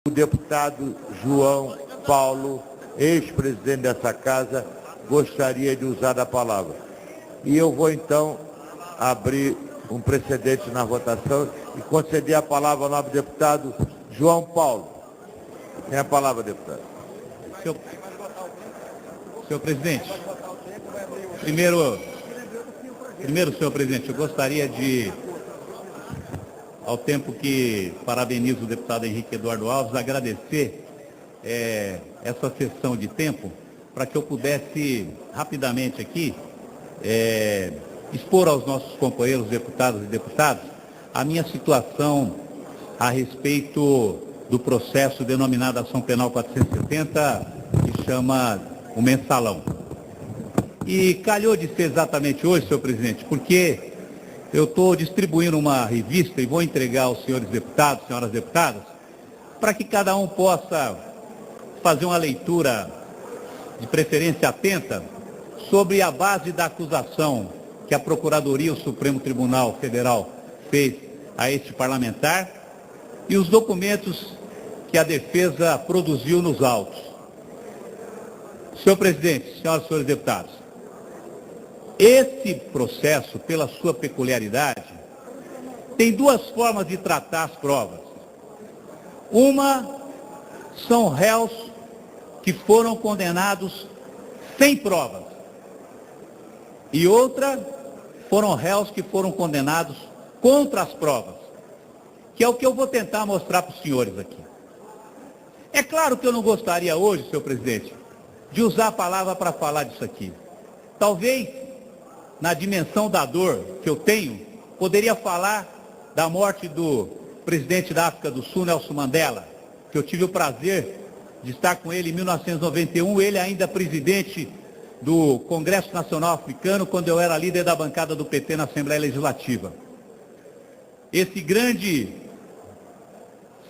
O deputado João Paulo, ex-presidente dessa casa, gostaria de usar a palavra. E eu vou, então, abrir um precedente na votação e conceder a palavra ao nobre deputado João Paulo. Tem a palavra, deputado. Senhor presidente, primeiro, senhor presidente, eu gostaria de, ao tempo que parabenizo o deputado Henrique Eduardo Alves, agradecer essa sessão de tempo para que eu pudesse rapidamente aqui expor aos nossos companheiros deputados e deputadas a minha situação a respeito do processo denominado Ação Penal 470, que chama o Mensalão. E calhou de ser exatamente hoje, senhor presidente, porque eu estou distribuindo uma revista e vou entregar aos senhores deputados, senhoras deputadas, para que cada um possa fazer uma leitura, de preferência atenta, sobre a base da acusação que a Procuradoria e o Supremo Tribunal Federal fez a este parlamentar e os documentos que a defesa produziu nos autos. Senhor presidente, senhoras e senhores deputados, esse processo, pela sua peculiaridade, tem duas formas de tratar as provas. Uma são réus que foram condenados sem provas. E outra foram réus que foram condenados contra as provas, que é o que eu vou tentar mostrar para os senhores aqui. É claro que eu não gostaria hoje, senhor presidente, de usar a palavra para falar disso aqui. Talvez, na dimensão da dor que eu tenho, poderia falar da morte do presidente da África do Sul, Nelson Mandela, que eu tive o prazer de estar com ele em 1991, ele ainda presidente do Congresso Nacional Africano, quando eu era líder da bancada do PT na Assembleia Legislativa. Esse grande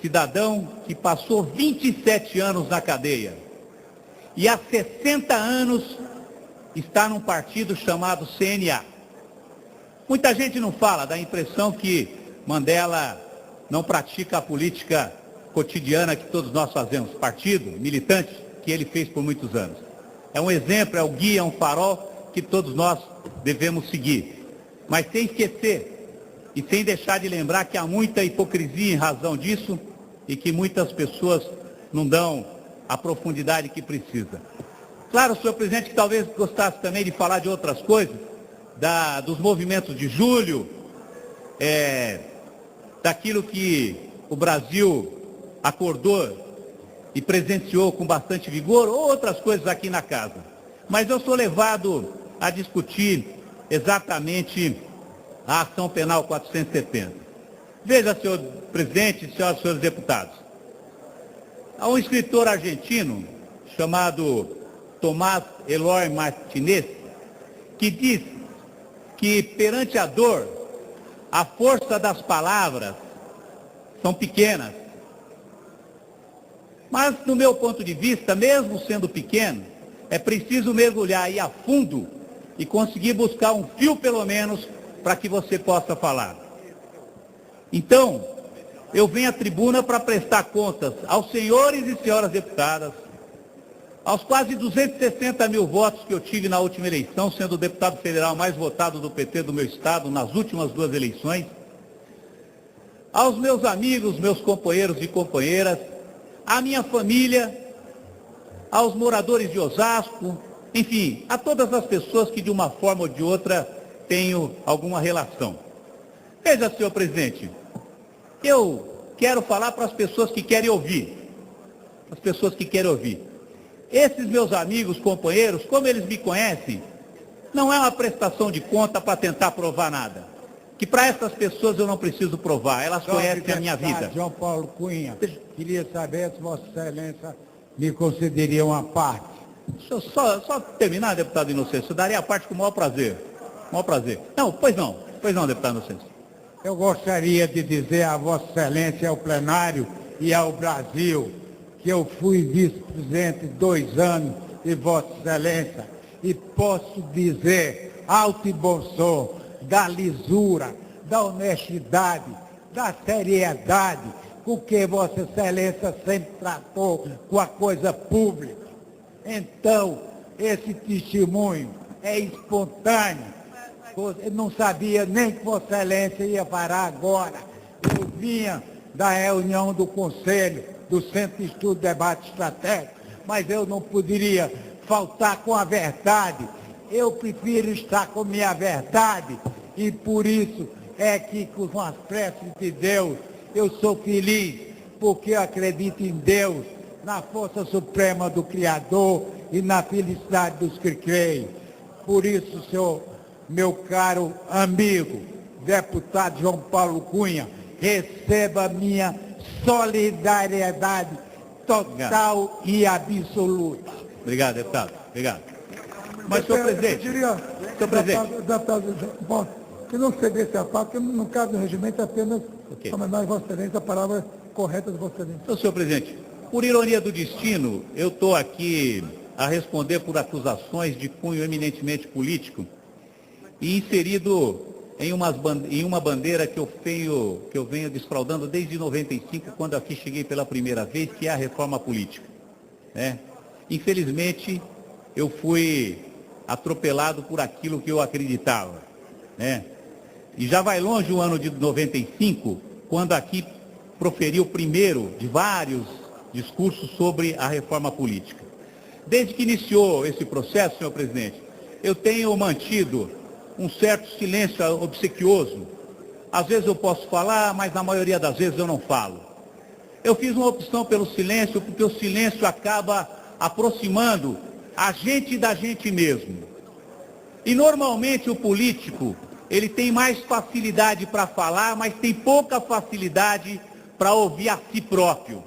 cidadão que passou 27 anos na cadeia e há 60 anos está num partido chamado CNA. Muita gente não fala, dá a impressão que Mandela não pratica a política cotidiana que todos nós fazemos, partido, militante, que ele fez por muitos anos. É um exemplo, é o guia, é um farol que todos nós devemos seguir. Mas sem esquecer e sem deixar de lembrar que há muita hipocrisia em razão disso e que muitas pessoas não dão a profundidade que precisa. Claro, senhor presidente, que talvez gostasse também de falar de outras coisas, dos movimentos de julho, daquilo que o Brasil acordou e presenciou com bastante vigor, ou outras coisas aqui na casa. Mas eu sou levado a discutir exatamente a Ação Penal 470. Veja, senhor presidente, senhoras e senhores deputados, há um escritor argentino chamado Tomás Eloy Martínez, que diz que perante a dor, a força das palavras são pequenas. Mas, do meu ponto de vista, mesmo sendo pequeno, é preciso mergulhar aí a fundo e conseguir buscar um fio, pelo menos, para que você possa falar. Então, eu venho à tribuna para prestar contas aos senhores e senhoras deputadas, aos quase 260 mil votos que eu tive na última eleição, sendo o deputado federal mais votado do PT do meu estado nas últimas duas eleições, aos meus amigos, meus companheiros e companheiras, à minha família, aos moradores de Osasco, enfim, a todas as pessoas que de uma forma ou de outra tenho alguma relação. Veja, senhor presidente, eu quero falar para as pessoas que querem ouvir, as pessoas que querem ouvir. Esses meus amigos, companheiros, como eles me conhecem, não é uma prestação de conta para tentar provar nada. Que para essas pessoas eu não preciso provar, elas conhecem a minha vida. João Paulo Cunha, queria saber se Vossa Excelência me concederia uma parte. Deixa eu só terminar, deputado Inocêncio, eu daria a parte com o maior prazer. Maior prazer. Não, pois não, deputado Inocêncio. Eu gostaria de dizer a Vossa Excelência, ao plenário e ao Brasil, que eu fui vice-presidente 2 anos de Vossa Excelência e posso dizer, alto e bom som, da lisura, da honestidade, da seriedade com que Vossa Excelência sempre tratou com a coisa pública. Então, esse testemunho é espontâneo. Eu não sabia nem que Vossa Excelência ia parar agora. Eu vinha da reunião do Conselho, do Centro de Estudo e Debate Estratégico, mas eu não poderia faltar com a verdade. Eu prefiro estar com minha verdade e por isso é que com as preces de Deus eu sou feliz, porque eu acredito em Deus, na força suprema do Criador e na felicidade dos que creem. Por isso, senhor, meu caro amigo, deputado João Paulo Cunha, receba minha solidariedade total e absoluta. Obrigado, deputado. Obrigado. Mas, senhor presidente, senhor presidente, Deputado, que não cedesse a paz, porque no caso do regimento apenas homenagem a Vossa Excelência, a palavra correta de Vossa Excelência. então, senhor presidente, por ironia do destino, eu estou aqui a responder por acusações de cunho eminentemente político e inserido em uma bandeira que eu venho desfraudando desde 95, quando aqui cheguei pela primeira vez, que é a reforma política, né? Infelizmente, eu fui atropelado por aquilo que eu acreditava, né? E já vai longe o ano de 95, quando aqui proferi o primeiro de vários discursos sobre a reforma política. Desde que iniciou esse processo, senhor presidente, eu tenho mantido um certo silêncio obsequioso. Às vezes eu posso falar, mas na maioria das vezes eu não falo. Eu fiz uma opção pelo silêncio, porque o silêncio acaba aproximando a gente da gente mesmo. E normalmente o político, ele tem mais facilidade para falar, mas tem pouca facilidade para ouvir a si próprio.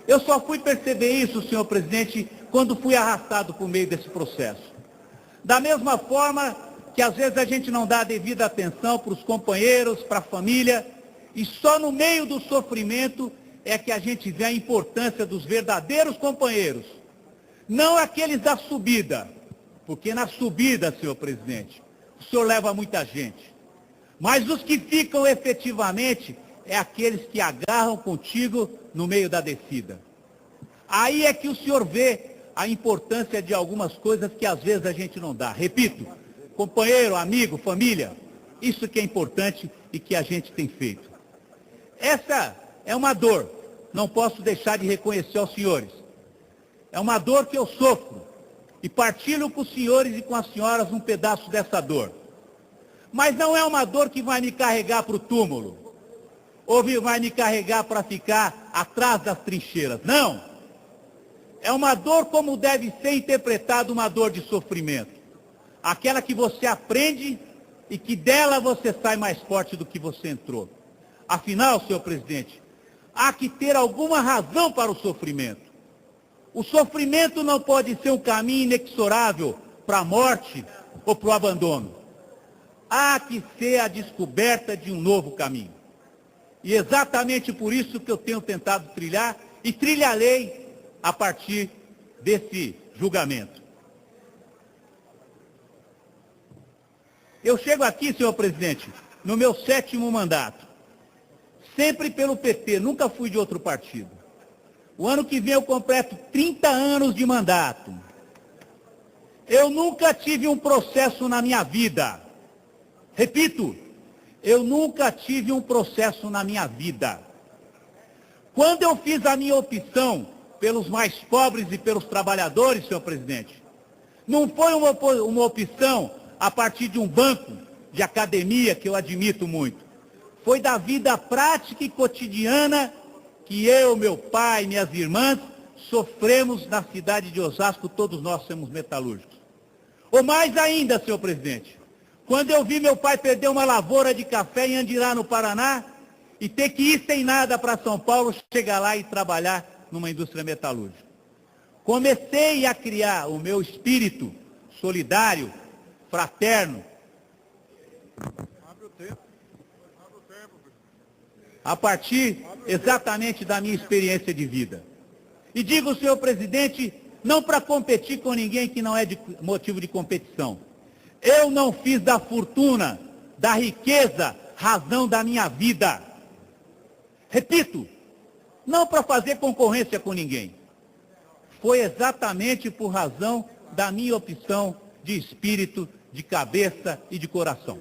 Eu só fui perceber isso, senhor presidente, quando fui arrastado por meio desse processo. Da mesma forma que às vezes a gente não dá a devida atenção para os companheiros, para a família, e só no meio do sofrimento é que a gente vê a importância dos verdadeiros companheiros, não aqueles da subida, porque na subida, senhor presidente, o senhor leva muita gente, mas os que ficam efetivamente é aqueles que agarram contigo no meio da descida. Aí é que o senhor vê a importância de algumas coisas que às vezes a gente não dá. Repito, companheiro, amigo, família, isso que é importante e que a gente tem feito. Essa é uma dor, não posso deixar de reconhecer aos senhores. É uma dor que eu sofro e partilho com os senhores e com as senhoras um pedaço dessa dor. Mas não é uma dor que vai me carregar para o túmulo, ou vai me carregar para ficar atrás das trincheiras. Não. É uma dor como deve ser interpretada uma dor de sofrimento. Aquela que você aprende e que dela você sai mais forte do que você entrou. Afinal, senhor presidente, há que ter alguma razão para o sofrimento. O sofrimento não pode ser um caminho inexorável para a morte ou para o abandono. Há que ser a descoberta de um novo caminho. E exatamente por isso que eu tenho tentado trilhar e trilharei a partir desse julgamento. Eu chego aqui, senhor presidente, no meu 7º mandato, sempre pelo PT, nunca fui de outro partido. O ano que vem eu completo 30 anos de mandato. Eu nunca tive um processo na minha vida. Repito, eu nunca tive um processo na minha vida. Quando eu fiz a minha opção pelos mais pobres e pelos trabalhadores, senhor presidente, não foi uma opção a partir de um banco de academia, que eu admito muito. Foi da vida prática e cotidiana que eu, meu pai, minhas irmãs, sofremos na cidade de Osasco, todos nós somos metalúrgicos. Ou mais ainda, senhor presidente, quando eu vi meu pai perder uma lavoura de café em Andirá, no Paraná, e ter que ir sem nada para São Paulo, chegar lá e trabalhar numa indústria metalúrgica. Comecei a criar o meu espírito solidário, fraterno, a partir exatamente da minha experiência de vida. E digo, senhor presidente, não para competir com ninguém que não é de motivo de competição. Eu não fiz da fortuna, da riqueza, razão da minha vida. Repito, não para fazer concorrência com ninguém. Foi exatamente por razão da minha opção de espírito, de cabeça e de coração.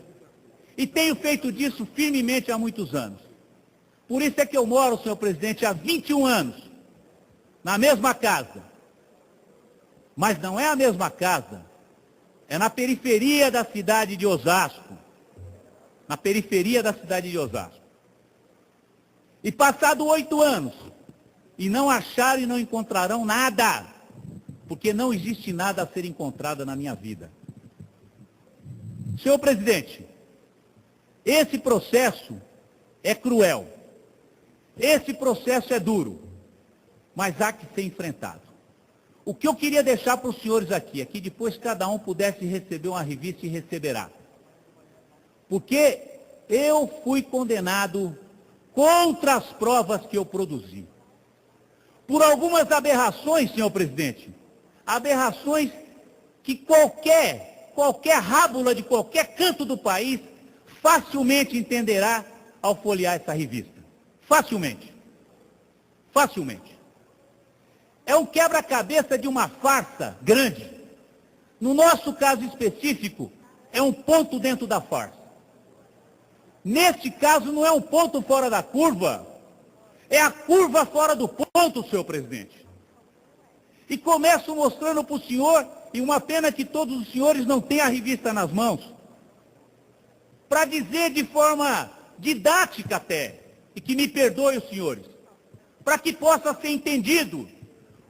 E tenho feito disso firmemente há muitos anos. Por isso é que eu moro, senhor presidente, há 21 anos, na mesma casa. Mas não é a mesma casa, é na periferia da cidade de Osasco. Na periferia da cidade de Osasco. E passado 8 anos, e não acharam e não encontrarão nada, porque não existe nada a ser encontrado na minha vida. Senhor presidente, esse processo é cruel, esse processo é duro, mas há que ser enfrentado. O que eu queria deixar para os senhores aqui, é que depois cada um pudesse receber uma revista e receberá. Porque eu fui condenado contra as provas que eu produzi. Por algumas aberrações, senhor presidente, aberrações que qualquer rábula de qualquer canto do país facilmente entenderá ao folhear essa revista. Facilmente. Facilmente. É um quebra-cabeça de uma farsa grande. No nosso caso específico, é um ponto dentro da farsa. Neste caso, não é um ponto fora da curva, é a curva fora do ponto, senhor presidente. E começo mostrando para o senhor, e uma pena que todos os senhores não tenham a revista nas mãos, para dizer de forma didática até, e que me perdoe os senhores, para que possa ser entendido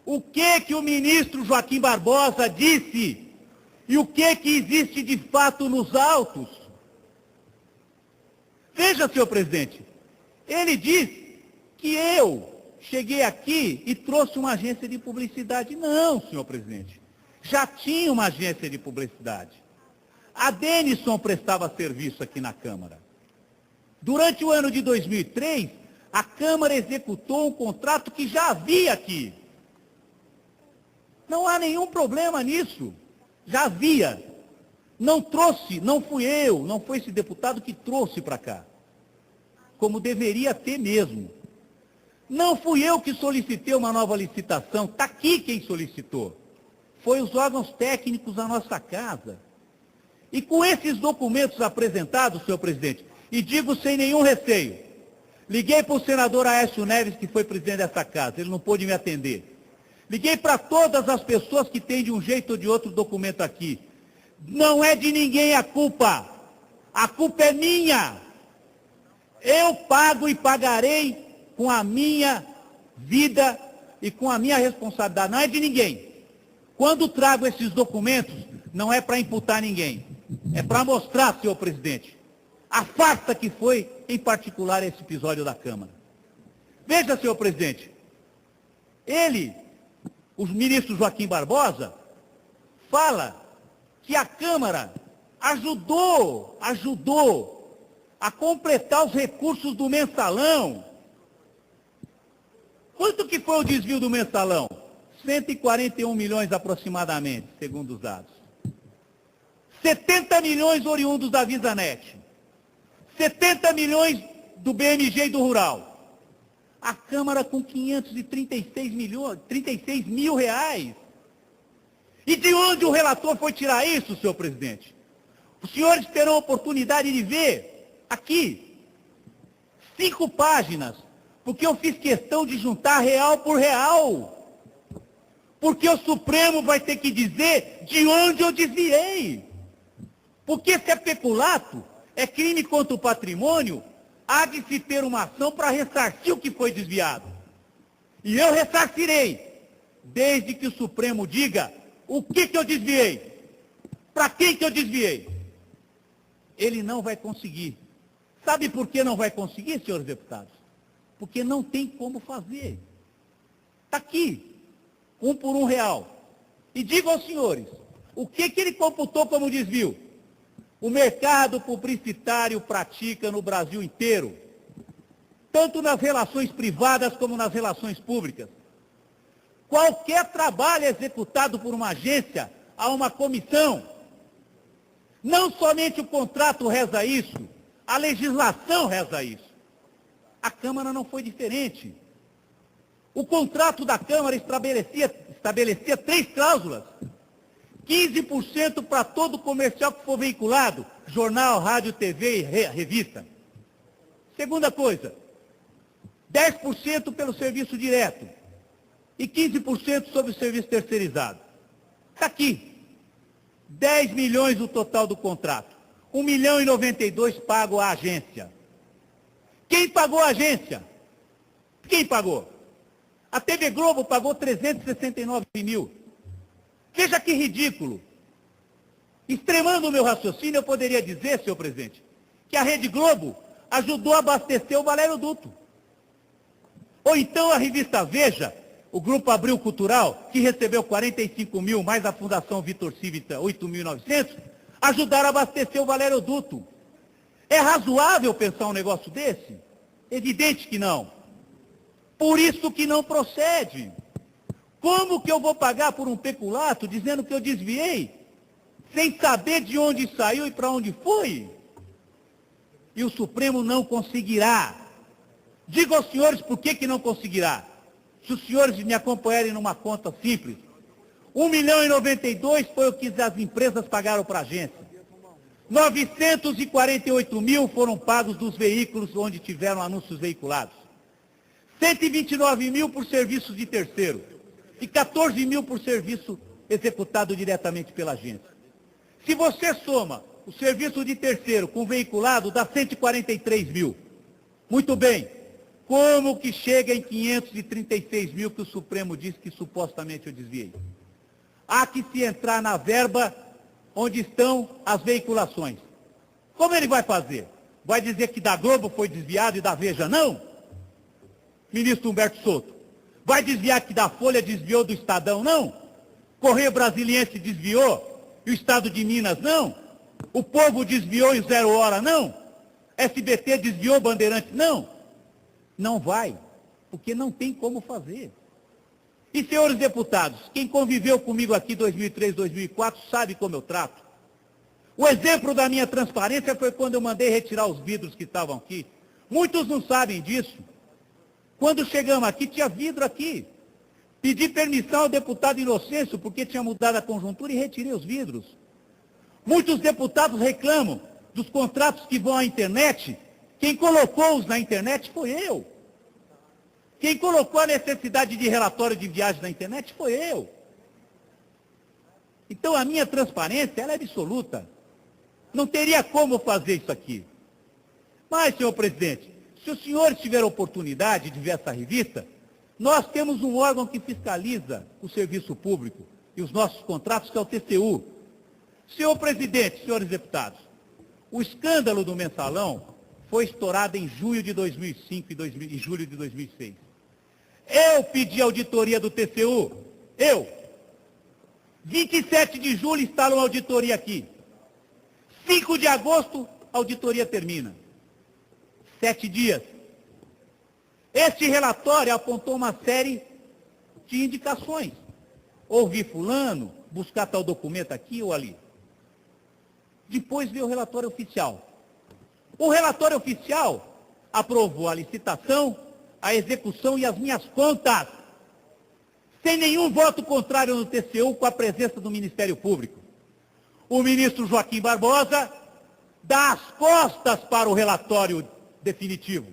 o que o ministro Joaquim Barbosa disse e o que existe de fato nos autos. Veja, senhor presidente, ele diz que eu cheguei aqui e trouxe uma agência de publicidade. Não, senhor presidente, já tinha uma agência de publicidade. A Denison prestava serviço aqui na Câmara. Durante o ano de 2003, a Câmara executou um contrato que já havia aqui. Não há nenhum problema nisso. Já havia. Não trouxe, não fui eu, não foi esse deputado que trouxe para cá. Como deveria ter mesmo. Não fui eu que solicitei uma nova licitação, está aqui quem solicitou. Foi os órgãos técnicos da nossa casa. E com esses documentos apresentados, senhor presidente, e digo sem nenhum receio, liguei para o senador Aécio Neves, que foi presidente dessa casa, ele não pôde me atender. Liguei para todas as pessoas que têm de um jeito ou de outro documento aqui. Não é de ninguém a culpa é minha. Eu pago e pagarei com a minha vida e com a minha responsabilidade, não é de ninguém. Quando trago esses documentos, não é para imputar ninguém, é para mostrar, senhor presidente, a farsa que foi, em particular, esse episódio da Câmara. Veja, senhor presidente, o ministro Joaquim Barbosa, fala que a Câmara ajudou a completar os recursos do mensalão. Quanto que foi o desvio do mensalão? 141 milhões aproximadamente, segundo os dados. 70 milhões oriundos da VisaNet. 70 milhões do BMG e do Rural. A Câmara com 536 mil reais. E de onde o relator foi tirar isso, senhor presidente? Os senhores terão a oportunidade de ver aqui 5 páginas, porque eu fiz questão de juntar real por real. Porque o Supremo vai ter que dizer de onde eu desviei. Porque se é peculato, é crime contra o patrimônio, há de se ter uma ação para ressarcir o que foi desviado. E eu ressarcirei, desde que o Supremo diga o que eu desviei, para quem que eu desviei. Ele não vai conseguir. Sabe por que não vai conseguir, senhores deputados? Porque não tem como fazer. Está aqui, 1 por R$1. E digo aos senhores, o que ele computou como desvio? O mercado publicitário pratica no Brasil inteiro, tanto nas relações privadas como nas relações públicas. Qualquer trabalho executado por uma agência, há uma comissão. Não somente o contrato reza isso, a legislação reza isso. A Câmara não foi diferente. O contrato da Câmara estabelecia 3 cláusulas. 15% para todo comercial que for veiculado, jornal, rádio, TV e revista. Segunda coisa, 10% pelo serviço direto e 15% sobre o serviço terceirizado. Está aqui. 10 milhões o total do contrato. 1 milhão e 92 pago à agência. Quem pagou a agência? Quem pagou? A TV Globo pagou 369 mil. Veja que ridículo. Extremando o meu raciocínio, eu poderia dizer, senhor presidente, que a Rede Globo ajudou a abastecer o Valério Duto. Ou então a revista Veja, o Grupo Abril Cultural, que recebeu 45 mil, mais a Fundação Vitor Civita, 8.900, ajudaram a abastecer o Valério Duto. É razoável pensar um negócio desse? Evidente que não. Por isso que não procede. Como que eu vou pagar por um peculato dizendo que eu desviei, sem saber de onde saiu e para onde foi? E o Supremo não conseguirá. Digo aos senhores por que não conseguirá. Se os senhores me acompanharem numa conta simples, 1 milhão e 92 foi o que as empresas pagaram para a agência. 948 mil foram pagos dos veículos onde tiveram anúncios veiculados. 129 mil por serviços de terceiro e 14 mil por serviço executado diretamente pela agência. Se você soma o serviço de terceiro com veiculado, dá 143 mil. Muito bem. Como que chega em 536 mil que o Supremo disse que supostamente eu desviei? Há que se entrar na verba onde estão as veiculações. Como ele vai fazer? Vai dizer que da Globo foi desviado e da Veja não? Ministro Humberto Souto. Vai desviar que da Folha desviou do Estadão não? Correio Brasiliense desviou e o Estado de Minas não? O Povo desviou e o Zero Hora não? SBT desviou Bandeirantes não? Não vai, porque não tem como fazer. E, senhores deputados, quem conviveu comigo aqui em 2003, 2004, sabe como eu trato. O exemplo da minha transparência foi quando eu mandei retirar os vidros que estavam aqui. Muitos não sabem disso. Quando chegamos aqui, tinha vidro aqui. Pedi permissão ao deputado Inocêncio, porque tinha mudado a conjuntura, e retirei os vidros. Muitos deputados reclamam dos contratos que vão à internet. Quem colocou-os na internet foi eu. Quem colocou a necessidade de relatório de viagem na internet foi eu. Então a minha transparência ela é absoluta. Não teria como fazer isso aqui. Mas, senhor presidente, se o senhor tiver a oportunidade de ver essa revista, nós temos um órgão que fiscaliza o serviço público e os nossos contratos, que é o TCU. Senhor presidente, senhores deputados, o escândalo do mensalão foi estourado em junho de 2005 e julho de 2006. Eu pedi auditoria do TCU. Eu. 27 de julho instalam a auditoria aqui. 5 de agosto, a auditoria termina. 7 dias. Este relatório apontou uma série de indicações. Ouvir fulano, buscar tal documento aqui ou ali. Depois veio o relatório oficial. O relatório oficial aprovou a licitação, a execução e as minhas contas, sem nenhum voto contrário no TCU, com a presença do Ministério Público. O ministro Joaquim Barbosa dá as costas para o relatório definitivo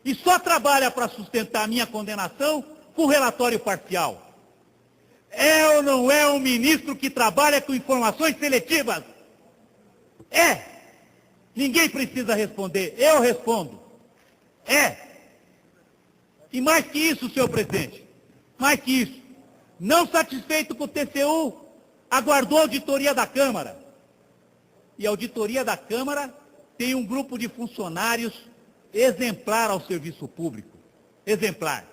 e só trabalha para sustentar a minha condenação com relatório parcial. É ou não é um ministro que trabalha com informações seletivas? É. Ninguém precisa responder, eu respondo. É. E mais que isso, senhor presidente, mais que isso, não satisfeito com o TCU, aguardou a auditoria da Câmara. E a auditoria da Câmara tem um grupo de funcionários exemplar ao serviço público. Exemplar.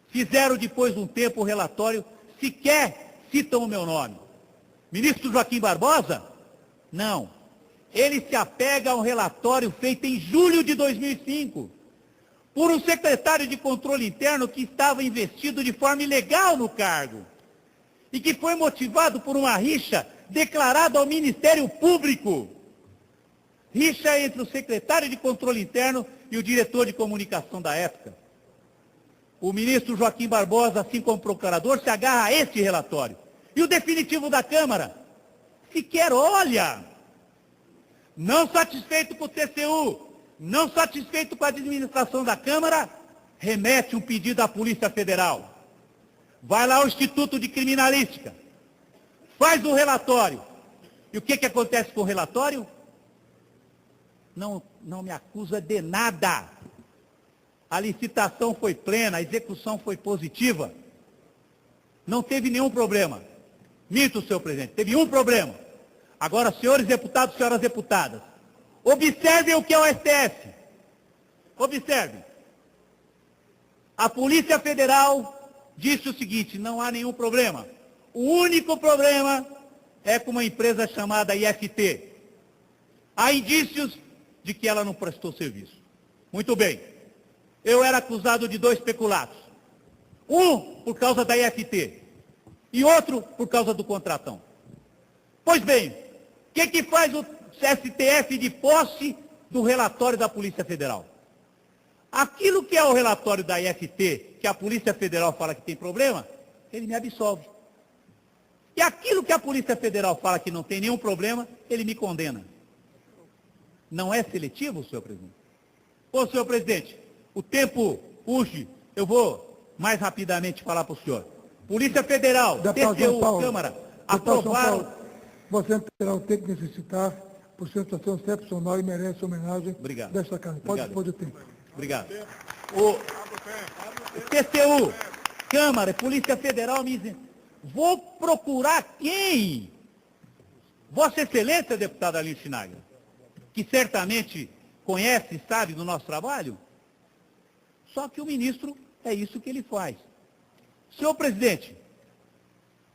Fizeram depois de um tempo o relatório, sequer citam o meu nome. Ministro Joaquim Barbosa? Não. Ele se apega a um relatório feito em julho de 2005, por um secretário de controle interno que estava investido de forma ilegal no cargo, e que foi motivado por uma rixa declarada ao Ministério Público. Rixa entre o secretário de controle interno e o diretor de comunicação da época. o ministro Joaquim Barbosa, assim como o procurador, se agarra a este relatório. E o definitivo da Câmara sequer olha. Não satisfeito com o TCU, não satisfeito com a administração da Câmara, remete um pedido à Polícia Federal. Vai lá ao Instituto de Criminalística, faz o relatório. E o que acontece com o relatório? Não me acusa de nada. A licitação foi plena, a execução foi positiva. Não teve nenhum problema. Minto, senhor presidente, teve um problema. Agora, senhores deputados, senhoras deputadas, observem o que é o STF. Observem. A Polícia Federal disse o seguinte: não há nenhum problema. O único problema é com uma empresa chamada IFT. Há indícios de que ela não prestou serviço. Muito bem. Eu era acusado de 2 peculatos. Um por causa da IFT e outro por causa do contratão. Pois bem, o que faz o STF de posse do relatório da Polícia Federal? Aquilo que é o relatório da IFT, que a Polícia Federal fala que tem problema, ele me absolve. E aquilo que a Polícia Federal fala que não tem nenhum problema, ele me condena. Não é seletivo, senhor presidente? Ô, senhor presidente, o tempo urge, eu vou mais rapidamente falar para o senhor. Polícia Federal, TCU, Câmara, aprovaram... Você terá o tempo que necessitar, por sua situação excepcional e merece homenagem desta casa. Pode dispor do tempo. Obrigado. O TCU, Câmara, Polícia Federal, me dizem, vou procurar quem? Vossa Excelência, deputada Aline Schneider, que certamente conhece e sabe do nosso trabalho, só que o ministro é isso que ele faz. Senhor presidente,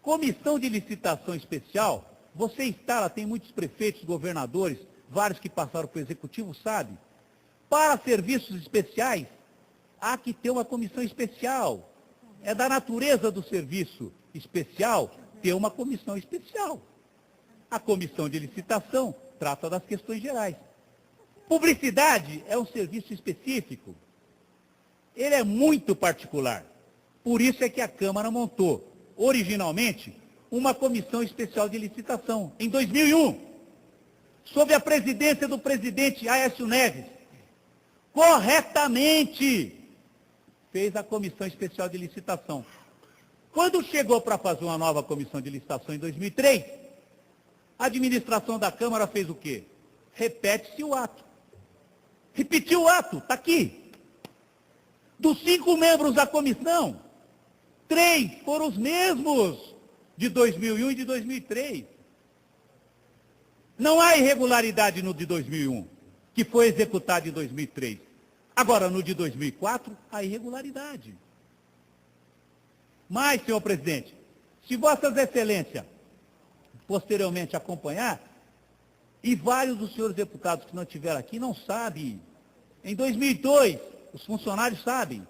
comissão de licitação especial, você instala, tem muitos prefeitos, governadores, vários que passaram para o executivo, sabe? Para serviços especiais, há que ter uma comissão especial. É da natureza do serviço especial ter uma comissão especial. A comissão de licitação trata das questões gerais. Publicidade é um serviço específico. Ele é muito particular. Por isso é que a Câmara montou, originalmente, uma comissão especial de licitação, em 2001, sob a presidência do presidente Aécio Neves, corretamente fez a comissão especial de licitação. Quando chegou para fazer uma nova comissão de licitação em 2003, a administração da Câmara fez o quê? Repete-se o ato. Repetiu o ato, está aqui. Dos 5 membros da comissão, 3 foram os mesmos de 2001 e de 2003. Não há irregularidade no de 2001, que foi executado em 2003. Agora, no de 2004, há irregularidade. Mas, senhor presidente, se vossas excelências posteriormente acompanhar, e vários dos senhores deputados que não estiveram aqui não sabem, em 2002, os funcionários sabem,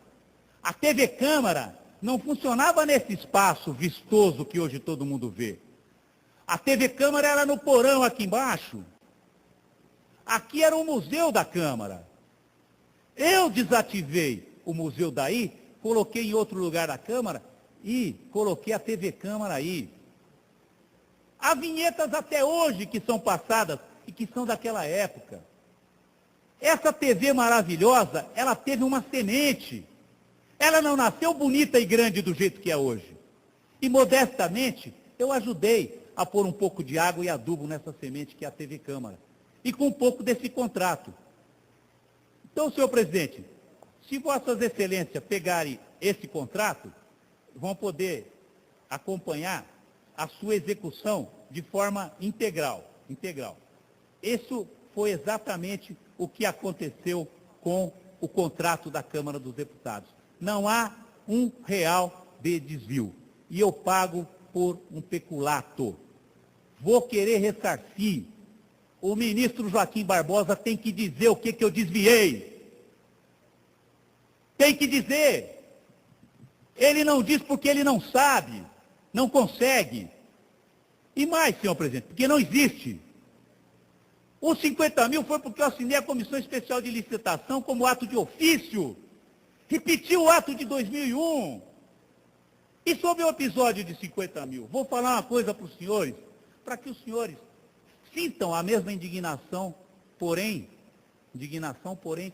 a TV Câmara não funcionava nesse espaço vistoso que hoje todo mundo vê. A TV Câmara era no porão aqui embaixo. Aqui era o Museu da Câmara. Eu desativei o museu daí, coloquei em outro lugar da Câmara e coloquei a TV Câmara aí. Há vinhetas até hoje que são passadas e que são daquela época. Essa TV maravilhosa, ela teve uma semente. Ela não nasceu bonita e grande do jeito que é hoje. E, modestamente, eu ajudei a pôr um pouco de água e adubo nessa semente que é a TV Câmara. E com um pouco desse contrato. Então, senhor presidente, se vossas excelências pegarem esse contrato, vão poder acompanhar a sua execução de forma integral. Isso foi exatamente o que aconteceu com o contrato da Câmara dos Deputados. Não há R$1 de desvio. E eu pago por um peculato. Vou querer ressarcir. O ministro Joaquim Barbosa tem que dizer o que eu desviei. Tem que dizer. Ele não diz porque ele não sabe, não consegue. E mais, senhor presidente, porque não existe. Os 50 mil foi porque eu assinei a Comissão Especial de Licitação como ato de ofício. repetiu o ato de 2001. E sobre o episódio de 50 mil, vou falar uma coisa para os senhores, para que os senhores sintam a mesma indignação, porém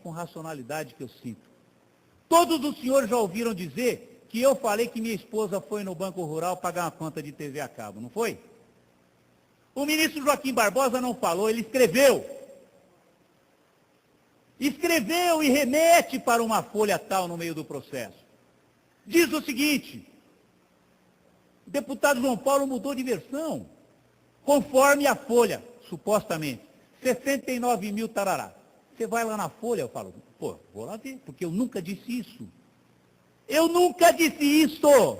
com racionalidade que eu sinto. Todos os senhores já ouviram dizer que eu falei que minha esposa foi no Banco Rural pagar uma conta de TV a cabo, não foi? O ministro Joaquim Barbosa não falou, ele escreveu. Escreveu e remete para uma folha tal no meio do processo. Diz o seguinte: o deputado João Paulo mudou de versão, conforme a folha, supostamente, 69 mil tarará. Você vai lá na folha, eu falo, pô, vou lá ver, porque eu nunca disse isso. Eu nunca disse isso.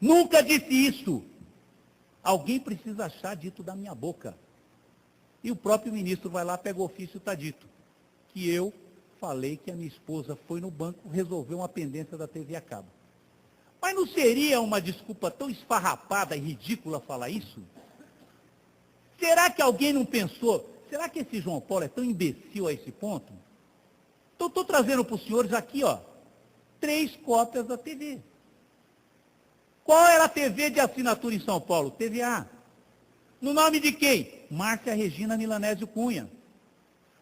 Nunca disse isso. Alguém precisa achar dito da minha boca. E o próprio ministro vai lá, pega o ofício e está dito que eu falei que a minha esposa foi no banco resolver uma pendência da TV a cabo. Mas não seria uma desculpa tão esfarrapada e ridícula falar isso? Será que alguém não pensou? Será que esse João Paulo é tão imbecil a esse ponto? Então, estou trazendo para os senhores aqui, ó, 3 cópias da TV. Qual era a TV de assinatura em São Paulo? TVA. No nome de quem? Márcia Regina Milanésio Cunha.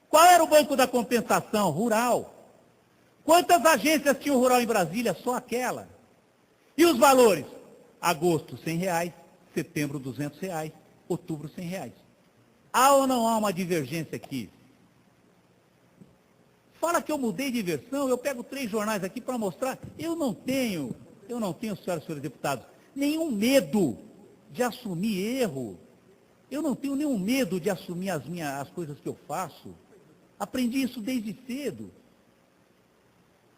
Qual era o Banco da Compensação? Rural. Quantas agências tinha o Rural em Brasília? Só aquela. E os valores? Agosto, R$100, setembro, R$200, outubro, R$100. Há ou não há uma divergência aqui? Fala que eu mudei de versão, eu pego 3 jornais aqui para mostrar. Eu não tenho, senhoras e senhores deputados, nenhum medo de assumir erro. Eu não tenho nenhum medo de assumir as coisas que eu faço. Aprendi isso desde cedo.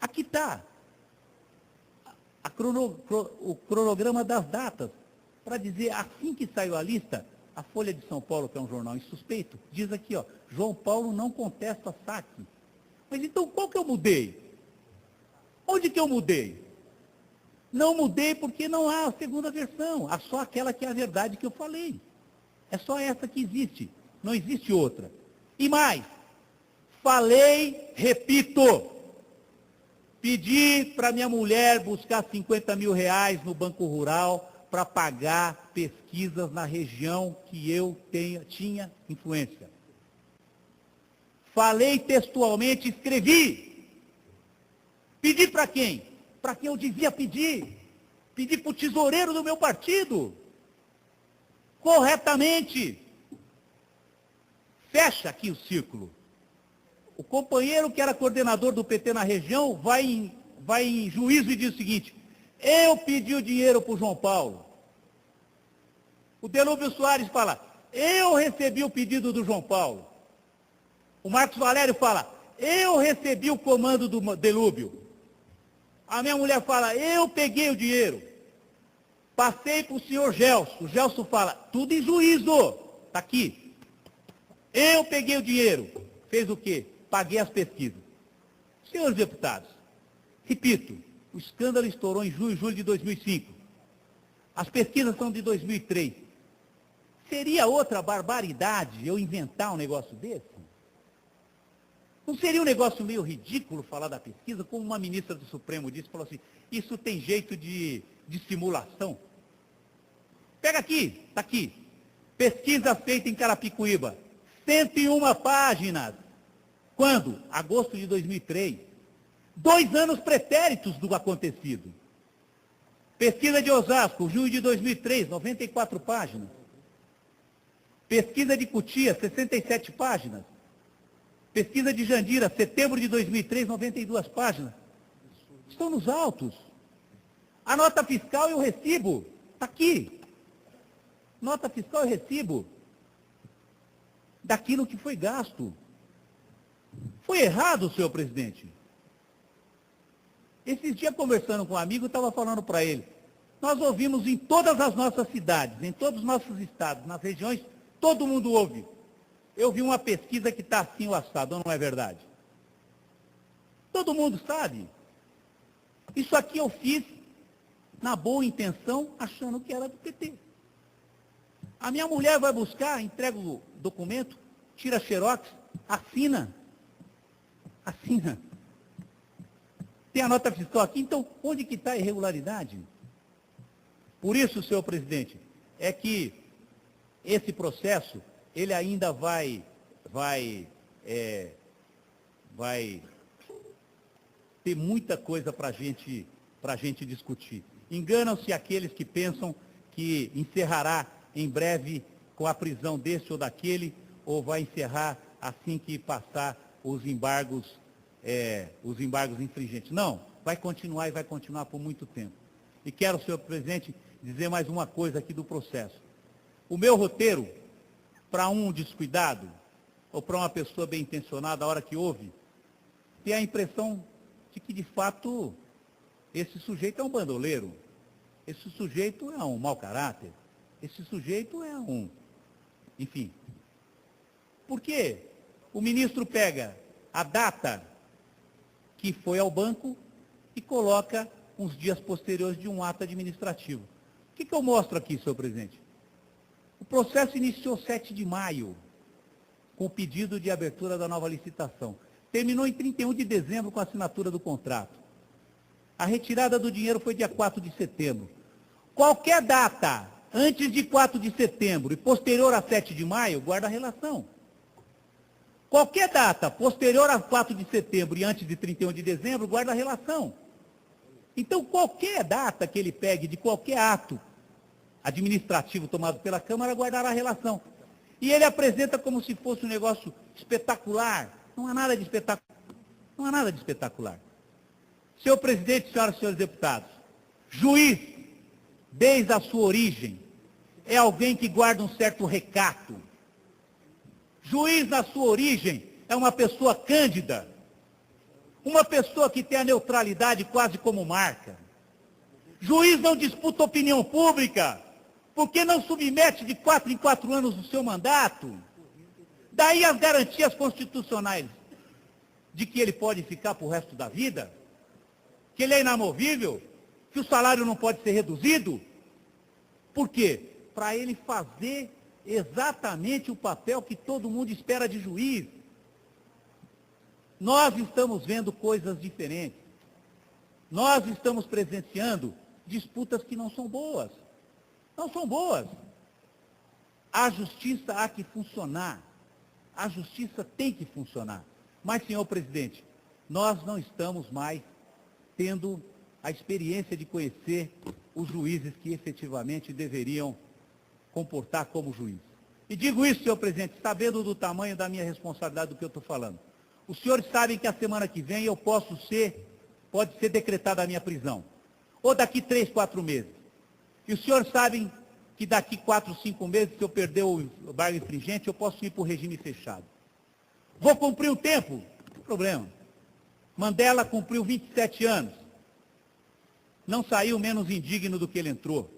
Aqui está o cronograma das datas, para dizer, assim que saiu a lista, a Folha de São Paulo, que é um jornal insuspeito, diz aqui, ó, João Paulo não contesta saque. Mas então, qual que eu mudei? Onde que eu mudei? Não mudei porque não há a segunda versão, há só aquela que é a verdade que eu falei. É só essa que existe, não existe outra. E mais, falei, repito, pedi para minha mulher buscar 50 mil reais no Banco Rural para pagar pesquisas na região que eu tinha influência. Falei textualmente, escrevi. Pedi para quem? Para quem eu devia pedir. Pedi para o tesoureiro do meu partido. Corretamente. Fecha aqui o círculo. O companheiro que era coordenador do PT na região vai em juízo e diz o seguinte: eu pedi o dinheiro para o João Paulo. O Delúbio Soares fala: eu recebi o pedido do João Paulo. O Marcos Valério fala: eu recebi o comando do Delúbio. A minha mulher fala: eu peguei o dinheiro. Passei para o senhor Gelson. O Gelson fala: tudo em juízo. Está aqui. Eu peguei o dinheiro. Fez o quê? Paguei as pesquisas. Senhores deputados, repito, o escândalo estourou em junho e julho de 2005. As pesquisas são de 2003. Seria outra barbaridade eu inventar um negócio desse? Não seria um negócio meio ridículo falar da pesquisa, como uma ministra do Supremo disse, falou assim, isso tem jeito de simulação? Pega aqui, está aqui. Pesquisa feita em Carapicuíba, 101 páginas. Quando? Agosto de 2003. 2 anos pretéritos do acontecido. Pesquisa de Osasco, junho de 2003, 94 páginas. Pesquisa de Cotia, 67 páginas. Pesquisa de Jandira, setembro de 2003, 92 páginas. Estão nos autos. A nota fiscal e o recibo. Está aqui. Nota fiscal e recibo. Daquilo que foi gasto. Foi errado, senhor presidente. Esses dias, conversando com um amigo, eu estava falando para ele. Nós ouvimos em todas as nossas cidades, em todos os nossos estados, nas regiões, todo mundo ouve. Eu vi uma pesquisa que está assim o assado, não é verdade? Todo mundo sabe. Isso aqui eu fiz na boa intenção, achando que era do PT. A minha mulher vai buscar, entrega o documento, tira xerox, assina. Tem a nota fiscal aqui, então onde que está a irregularidade? Por isso, senhor presidente, é que esse processo, ele ainda vai ter muita coisa para a gente discutir. Enganam-se aqueles que pensam que encerrará em breve com a prisão desse ou daquele, ou vai encerrar assim que passar os embargos infringentes. Não, vai continuar e vai continuar por muito tempo. E quero, senhor presidente, dizer mais uma coisa aqui do processo. O meu roteiro, para um descuidado, ou para uma pessoa bem intencionada, a hora que ouve, tem a impressão de que, de fato, esse sujeito é um bandoleiro, esse sujeito é um mau caráter, esse sujeito é um... Enfim. Por quê? O ministro pega a data que foi ao banco e coloca uns dias posteriores de um ato administrativo. O que eu mostro aqui, senhor presidente? O processo iniciou 7 de maio, com o pedido de abertura da nova licitação. Terminou em 31 de dezembro com a assinatura do contrato. A retirada do dinheiro foi dia 4 de setembro. Qualquer data antes de 4 de setembro e posterior a 7 de maio, guarda a relação. Qualquer data posterior a 4 de setembro e antes de 31 de dezembro, guarda a relação. Então, qualquer data que ele pegue de qualquer ato administrativo tomado pela Câmara, guardará a relação. E ele apresenta como se fosse um negócio espetacular. Não há nada de espetacular. Não há nada de espetacular. Senhor presidente, senhoras e senhores deputados, juiz, desde a sua origem, é alguém que guarda um certo recato. Juiz, na sua origem, é uma pessoa cândida. Uma pessoa que tem a neutralidade quase como marca. Juiz não disputa opinião pública, porque não submete de 4 em 4 anos o seu mandato. Daí as garantias constitucionais de que ele pode ficar para o resto da vida, que ele é inamovível, que o salário não pode ser reduzido. Por quê? Para ele fazer exatamente o papel que todo mundo espera de juiz. Nós estamos vendo coisas diferentes. Nós estamos presenciando disputas que não são boas. Não são boas. A justiça há que funcionar. A justiça tem que funcionar. Mas, senhor presidente, nós não estamos mais tendo a experiência de conhecer os juízes que efetivamente deveriam comportar como juiz. E digo isso, senhor presidente, sabendo do tamanho da minha responsabilidade do que eu estou falando. Os senhores sabem que a semana que vem pode ser decretada a minha prisão. Ou daqui 3, 4 meses. E os senhores sabem que daqui 4, 5 meses, se eu perder o embargo infringente, eu posso ir para o regime fechado. Vou cumprir o tempo? Não tem problema. Mandela cumpriu 27 anos. Não saiu menos indigno do que ele entrou.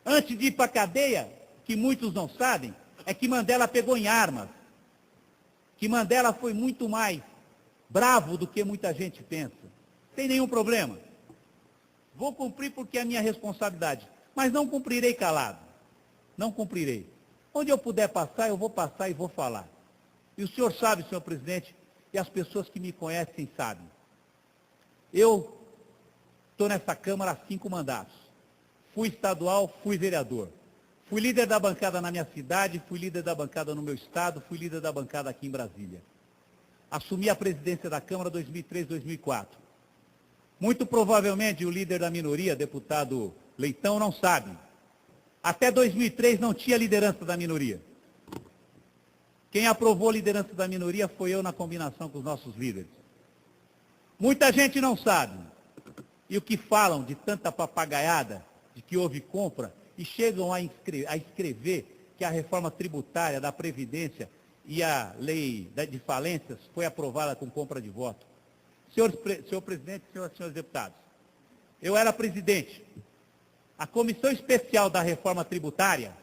Antes de ir para a cadeia, que muitos não sabem, é que Mandela pegou em armas. Que Mandela foi muito mais bravo do que muita gente pensa. Sem nenhum problema. Vou cumprir porque é a minha responsabilidade. Mas não cumprirei calado. Não cumprirei. Onde eu puder passar, eu vou passar e vou falar. E o senhor sabe, senhor presidente, e as pessoas que me conhecem sabem. Eu estou nessa Câmara há 5 mandatos. Fui estadual, fui vereador. Fui líder da bancada na minha cidade, fui líder da bancada no meu estado, fui líder da bancada aqui em Brasília. Assumi a presidência da Câmara em 2003, 2004. Muito provavelmente o líder da minoria, deputado Leitão, não sabe. Até 2003 não tinha liderança da minoria. Quem aprovou a liderança da minoria foi eu na combinação com os nossos líderes. Muita gente não sabe. E o que falam de tanta papagaiada, de que houve compra, e chegam a escrever que a reforma tributária da Previdência e a lei de falências foi aprovada com compra de voto. Senhor presidente, senhoras e senhores deputados, eu era presidente. A comissão especial da reforma tributária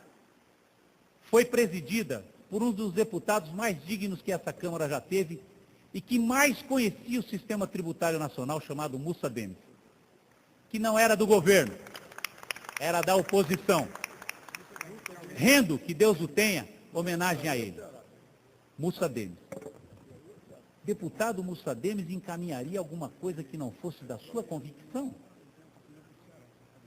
foi presidida por um dos deputados mais dignos que essa Câmara já teve e que mais conhecia o sistema tributário nacional, chamado Mussa Denis, que não era do governo, era da oposição. Rendo, que Deus o tenha, homenagem a ele. Mussa Denis. deputado Mussa Demis encaminharia alguma coisa que não fosse da sua convicção?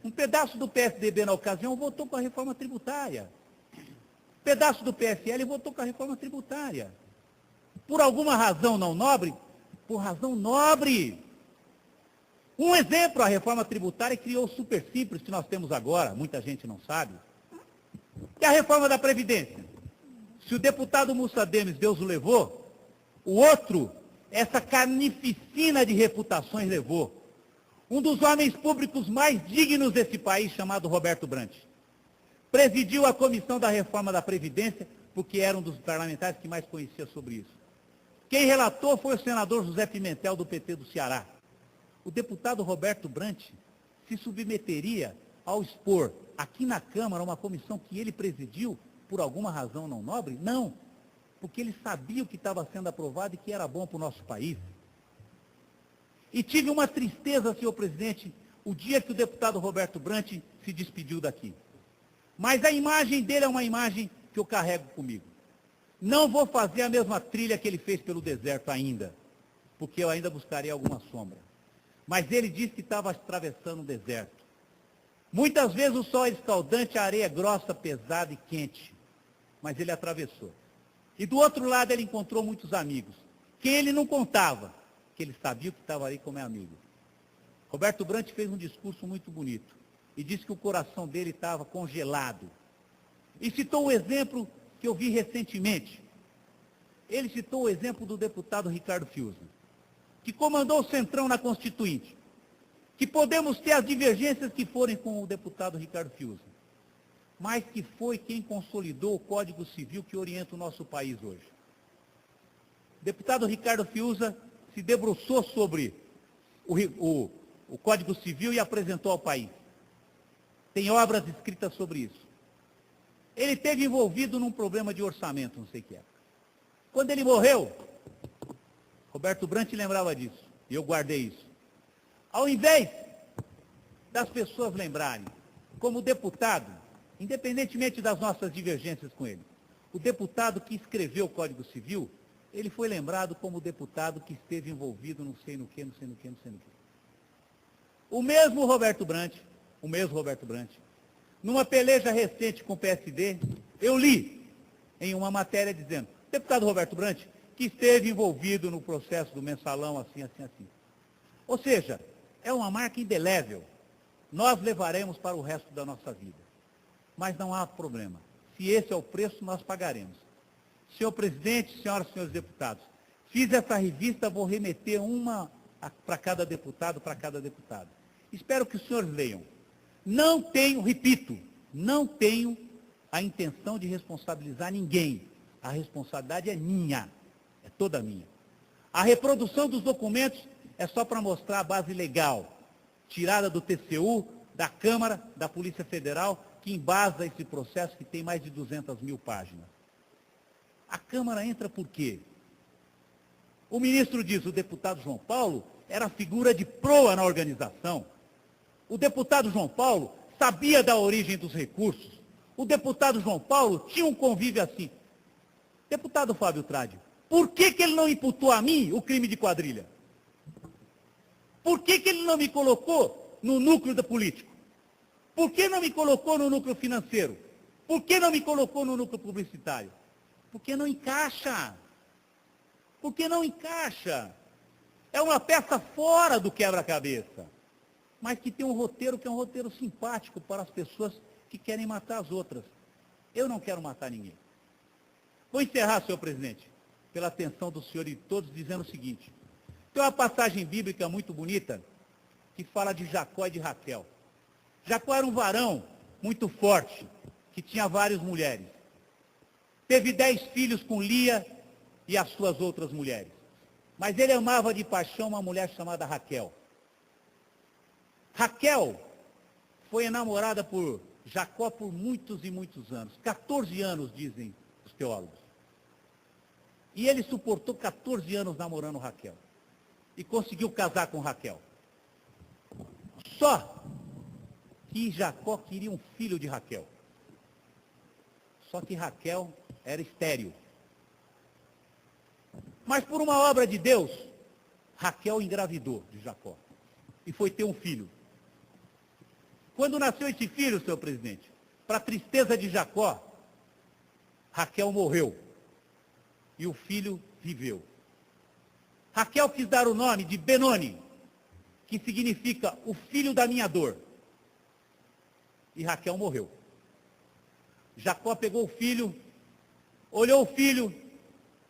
Um pedaço do PSDB na ocasião votou com a reforma tributária. Um pedaço do PSL votou com a reforma tributária. Por alguma razão não nobre? Por razão nobre. Um exemplo, a reforma tributária criou o super simples que nós temos agora, muita gente não sabe. E a reforma da Previdência? Se o deputado Mussa Demis, Deus o levou, o outro, essa carnificina de reputações levou. Um dos homens públicos mais dignos desse país, chamado Roberto Brant, presidiu a comissão da reforma da Previdência, porque era um dos parlamentares que mais conhecia sobre isso. Quem relatou foi o senador José Pimentel, do PT do Ceará. O deputado Roberto Brant se submeteria ao expor aqui na Câmara uma comissão que ele presidiu por alguma razão não nobre? Não, porque ele sabia o que estava sendo aprovado e que era bom para o nosso país. E tive uma tristeza, senhor presidente, o dia que o deputado Roberto Brant se despediu daqui. Mas a imagem dele é uma imagem que eu carrego comigo. Não vou fazer a mesma trilha que ele fez pelo deserto ainda, porque eu ainda buscarei alguma sombra. Mas ele disse que estava atravessando o deserto. Muitas vezes o sol é escaldante, a areia é grossa, pesada e quente. Mas ele atravessou. E do outro lado ele encontrou muitos amigos. Quem ele não contava, que ele sabia que estava ali como é amigo. Roberto Brant fez um discurso muito bonito. E disse que o coração dele estava congelado. E citou o exemplo que eu vi recentemente. Ele citou o exemplo do deputado Ricardo Fiuza, que comandou o Centrão na Constituinte, que podemos ter as divergências que forem com o deputado Ricardo Fiuza, mas que foi quem consolidou o Código Civil que orienta o nosso país hoje. O deputado Ricardo Fiuza se debruçou sobre o Código Civil e apresentou ao país. Tem obras escritas sobre isso. Ele esteve envolvido num problema de orçamento, não sei o que é. Quando ele morreu, Roberto Brant lembrava disso, e eu guardei isso. Ao invés das pessoas lembrarem, como deputado, independentemente das nossas divergências com ele, o deputado que escreveu o Código Civil, ele foi lembrado como o deputado que esteve envolvido não sei no que, não sei no que, não sei no que. O mesmo Roberto Brant, numa peleja recente com o PSD, eu li em uma matéria dizendo, deputado Roberto Brant, que esteve envolvido no processo do mensalão, assim, assim, assim. Ou seja, é uma marca indelével. Nós levaremos para o resto da nossa vida. Mas não há problema. Se esse é o preço, nós pagaremos. Senhor presidente, senhoras e senhores deputados, fiz essa revista, vou remeter uma para cada deputado, Espero que os senhores leiam. Não tenho, repito, não tenho a intenção de responsabilizar ninguém. A responsabilidade é minha, é toda minha. A reprodução dos documentos é só para mostrar a base legal, tirada do TCU, da Câmara, da Polícia Federal, que embasa esse processo que tem mais de 200 mil páginas. A Câmara entra por quê? O ministro diz, o deputado João Paulo era figura de proa na organização. O deputado João Paulo sabia da origem dos recursos. O deputado João Paulo tinha um convívio assim. Deputado Fábio Tradi, por que ele não imputou a mim o crime de quadrilha? Por que ele não me colocou no núcleo da político? Por que não me colocou no núcleo financeiro? Por que não me colocou no núcleo publicitário? Porque não encaixa. Porque não encaixa. É uma peça fora do quebra-cabeça. Mas que tem um roteiro que é um roteiro simpático para as pessoas que querem matar as outras. Eu não quero matar ninguém. Vou encerrar, senhor presidente, pela atenção do senhor e de todos, dizendo o seguinte. Tem uma passagem bíblica muito bonita que fala de Jacó e de Raquel. Jacó era um varão muito forte, que tinha várias mulheres. Teve 10 filhos com Lia e as suas outras mulheres. Mas ele amava de paixão uma mulher chamada Raquel. Raquel foi namorada por Jacó por muitos e muitos anos. 14 anos, dizem os teólogos. E ele suportou 14 anos namorando Raquel. E conseguiu casar com Raquel. Só que Jacó queria um filho de Raquel. Só que Raquel era estéril. Mas por uma obra de Deus, Raquel engravidou de Jacó e foi ter um filho. Quando nasceu esse filho, senhor presidente, para a tristeza de Jacó, Raquel morreu e o filho viveu. Raquel quis dar o nome de Benoni, que significa o filho da minha dor. E Raquel morreu. Jacó pegou o filho, olhou o filho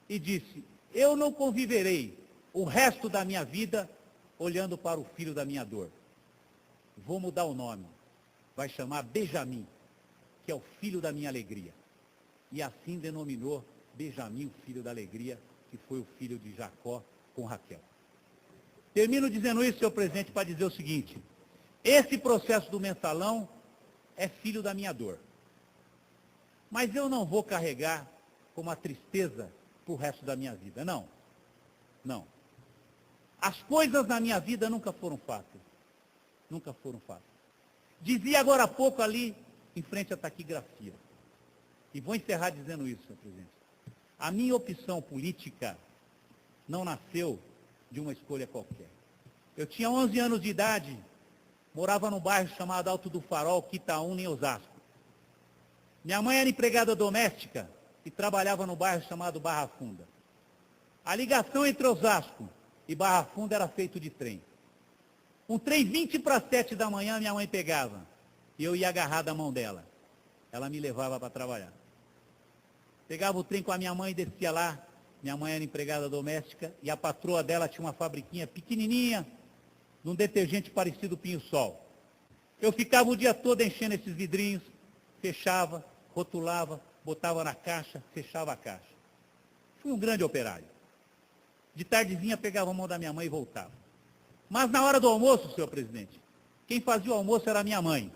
e disse: eu não conviverei o resto da minha vida olhando para o filho da minha dor. Vou mudar o nome. Vai chamar Benjamim, que é o filho da minha alegria. E assim denominou Benjamim, o filho da alegria, que foi o filho de Jacó com Raquel. Termino dizendo isso, senhor presidente, para dizer o seguinte: esse processo do mensalão é filho da minha dor. Mas eu não vou carregar com uma tristeza para o resto da minha vida. Não. Não. As coisas na minha vida nunca foram fáceis. Nunca foram fáceis. Dizia agora há pouco ali, em frente à taquigrafia. E vou encerrar dizendo isso, senhor presidente. A minha opção política não nasceu de uma escolha qualquer. Eu tinha 11 anos de idade, morava num bairro chamado Alto do Farol, Quitaúna, em Osasco. Minha mãe era empregada doméstica e trabalhava no bairro chamado Barra Funda. A ligação entre Osasco e Barra Funda era feita de trem. Um trem 20 para 7 da manhã minha mãe pegava e eu ia agarrar da mão dela. Ela me levava para trabalhar. Pegava o trem com a minha mãe e descia lá. Minha mãe era empregada doméstica e a patroa dela tinha uma fabriquinha pequenininha, de um detergente parecido Pinho-Sol. Eu ficava o dia todo enchendo esses vidrinhos, fechava, rotulava, botava na caixa, fechava a caixa. Fui um grande operário. De tardezinha pegava a mão da minha mãe e voltava. Mas na hora do almoço, senhor presidente, quem fazia o almoço era a minha mãe.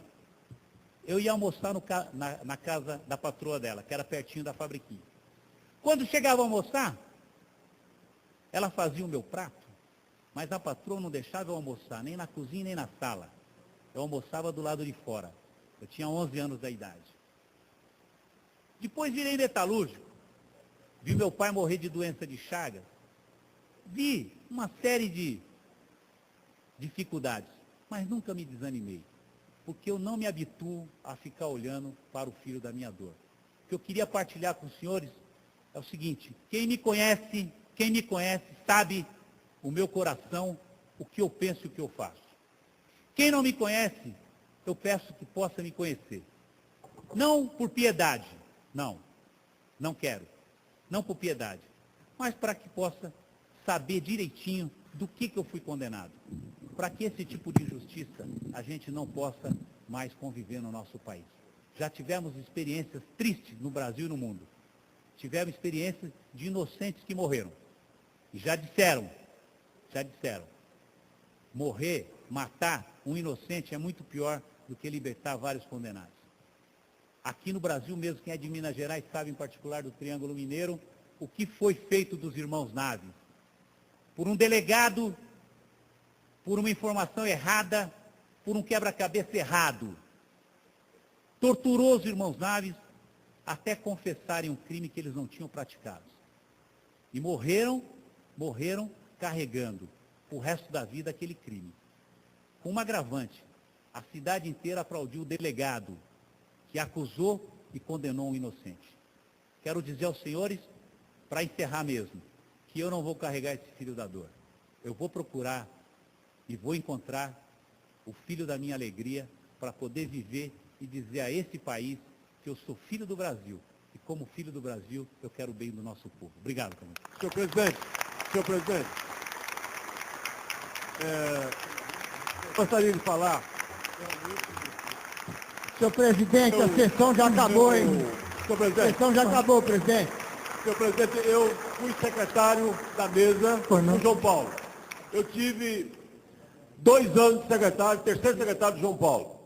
Eu ia almoçar na casa da patroa dela, que era pertinho da fabriquinha. Quando chegava a almoçar, ela fazia o meu prato, mas a patroa não deixava eu almoçar, nem na cozinha, nem na sala. Eu almoçava do lado de fora. Eu tinha 11 anos da idade. Depois virei metalúrgico. Vi meu pai morrer de doença de Chagas. Vi uma série de dificuldades, mas nunca me desanimei, porque eu não me habituo a ficar olhando para o filho da minha dor. O que eu queria partilhar com os senhores é o seguinte: quem me conhece sabe o meu coração, o que eu penso e o que eu faço. Quem não me conhece, eu peço que possa me conhecer. Não por piedade, não quero, não por piedade, mas para que possa saber direitinho do que eu fui condenado. Para que esse tipo de injustiça a gente não possa mais conviver no nosso país. Já tivemos experiências tristes no Brasil e no mundo. Tivemos experiências de inocentes que morreram. E já disseram, morrer, matar um inocente é muito pior do que libertar vários condenados. Aqui no Brasil mesmo, quem é de Minas Gerais sabe, em particular do Triângulo Mineiro, o que foi feito dos irmãos Naves. Por um delegado, por uma informação errada, por um quebra-cabeça errado. Torturou os irmãos Naves até confessarem um crime que eles não tinham praticado. E morreram carregando o resto da vida aquele crime. Com uma agravante, a cidade inteira aplaudiu o delegado que acusou e condenou um inocente. Quero dizer aos senhores, para encerrar mesmo, que eu não vou carregar esse filho da dor. Eu vou procurar e vou encontrar o filho da minha alegria para poder viver e dizer a esse país que eu sou filho do Brasil. E como filho do Brasil, eu quero o bem do nosso povo. Obrigado, comandante. Senhor presidente, gostaria de falar. Senhor presidente, a sessão já acabou, hein? Senhor presidente, A sessão já acabou, presidente. senhor presidente, eu fui secretário da mesa do João Paulo. Eu tive 2 anos de secretário, terceiro secretário de João Paulo.